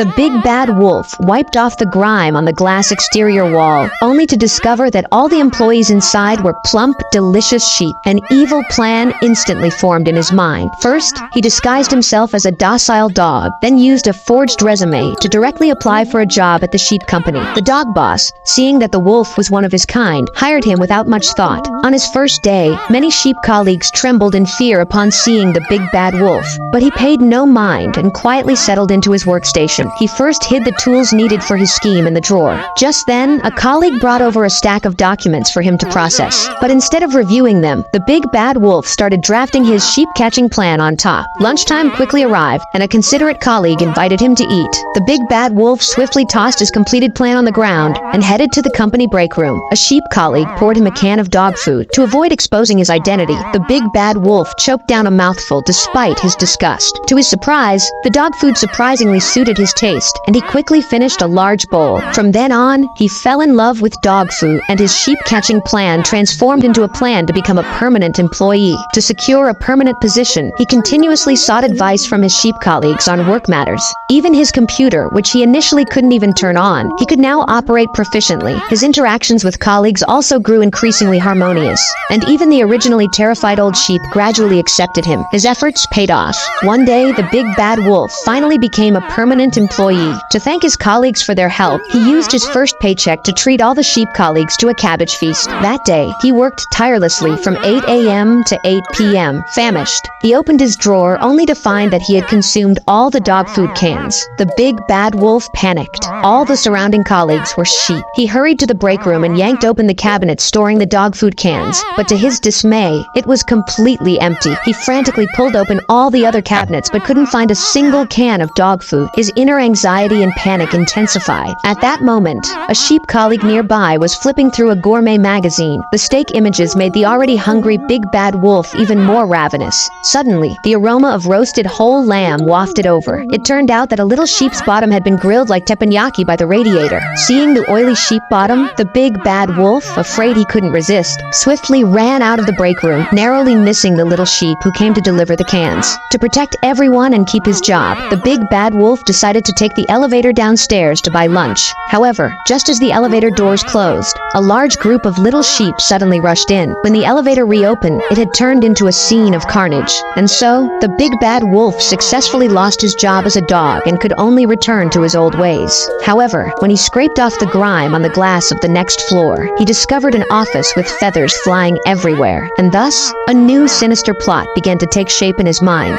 The big bad wolf wiped off the grime on the glass exterior wall, only to discover that all the employees inside were plump, delicious sheep. An evil plan instantly formed in his mind. First, he disguised himself as a docile dog, then used a forged resume to directly apply for a job at the sheep company. The dog boss, seeing that the wolf was one of his kind, hired him without much thought. On his first day, many sheep colleagues trembled in fear upon seeing the big bad wolf, but he paid no mind and quietly settled into his workstation. He first hid the tools needed for his scheme in the drawer. Just then, a colleague brought over a stack of documents for him to process. But instead of reviewing them, the big bad wolf started drafting his sheep-catching plan on top. Lunchtime quickly arrived, and a considerate colleague invited him to eat. The big bad wolf swiftly tossed his completed plan on the ground and headed to the company break room. A sheep colleague poured him a can of dog food. To avoid exposing his identity, the big bad wolf choked down a mouthful despite his disgust. To his surprise, the dog food surprisingly suited his taste, and he quickly finished a large bowl. From then on, he fell in love with dog food, and his sheep-catching plan transformed into a plan to become a permanent employee. To secure a permanent position, he continuously sought advice from his sheep colleagues on work matters. Even his computer, which he initially couldn't even turn on, he could now operate proficiently. His interactions with colleagues also grew increasingly harmonious, and even the originally terrified old sheep gradually accepted him. His efforts paid off. One day, the big bad wolf finally became a permanent employee. To thank his colleagues for their help, he used his first paycheck to treat all the sheep colleagues to a cabbage feast. That day, he worked tirelessly from 8 a.m. to 8 p.m., famished. He opened his drawer only to find that he had consumed all the dog food cans. The big bad wolf panicked. All the surrounding colleagues were sheep. He hurried to the break room and yanked open the cabinet storing the dog food cans, but to his dismay, it was completely empty. He frantically pulled open all the other cabinets but couldn't find a single can of dog food. His inner anxiety and panic intensified. At that moment, a sheep colleague nearby was flipping through a gourmet magazine. The steak images made the already hungry big bad wolf even more ravenous. Suddenly, the aroma of roasted whole lamb wafted over. It turned out that a little sheep's bottom had been grilled like teppanyaki by the radiator. Seeing the oily sheep bottom, the big bad wolf, afraid he couldn't resist, swiftly ran out of the break room, narrowly missing the little sheep who came to deliver the cans. To protect everyone and keep his job, the big bad wolf decided to take the elevator downstairs to buy lunch. However, just as the elevator doors closed, a large group of little sheep suddenly rushed in. When the elevator reopened, it had turned into a scene of carnage. And so, the big bad wolf successfully lost his job as a dog and could only return to his old ways. However, when he scraped off the grime on the glass of the next floor, he discovered an office with feathers flying everywhere, and thus, a new sinister plot began to take shape in his mind.